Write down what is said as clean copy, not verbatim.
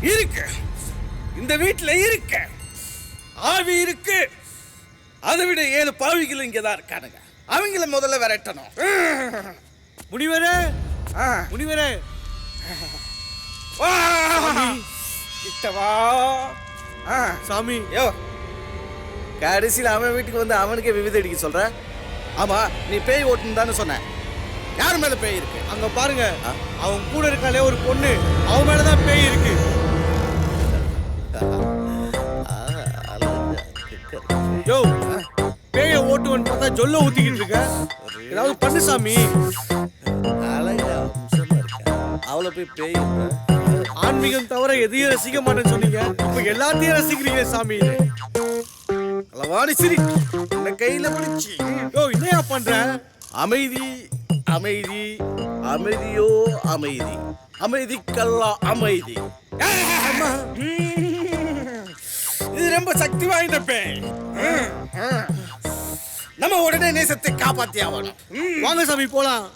இருக்கு. இந்த வீட்டுல இருக்கு. ஆவி இருக்கு. அதை விட 7 பாவிகள் இங்கதான் இருக்கானுங்க. அவங்கள முதல்ல விரட்டணும். முனிவரே, முனிவரே, வா. கிட்ட வா. சாமி. யோ, கடைசியில் அவன் வீட்டுக்கு வந்து அவனுக்கே விவித அடிக்க சொல்ற. ஆமா, நீ பேய் ஓட்டுன்னு தானே சொன்ன. யார் மேல பேய் இருக்கு? அங்க பாருங்க, அவன் கூட இருக்காளே ஒரு பொண்ணு, அவன் மேலதான் பேய் இருக்கு. யோ, பேய ஓட்டுவன் பார்த்தா ஜொல்ல ஊத்திக்கிட்டு இருக்க. ஏதாவது பண்ணு சாமி. அவளை போய் பேய் ஆன்மீகம் தவிர எதையும் ரசிக்க மாட்டேன்னு சொன்னீங்க, இப்ப எல்லாத்தையும் ரசிக்கிறீங்க சாமி. அளவாடி சிரி இந்த கையில பிடிச்சி. யோ, என்னையா பண்ற? அமைதி, அமைதி, அமைதியோ அமைதி, அமைதிக்கெல்லாம் அமைதி. இது ரொம்ப சக்தி வாய்ந்த பேய். நம்ம உடனே நேசத்தை காப்பாத்தி ஆகணும். வாங்க சாமி போலாம்.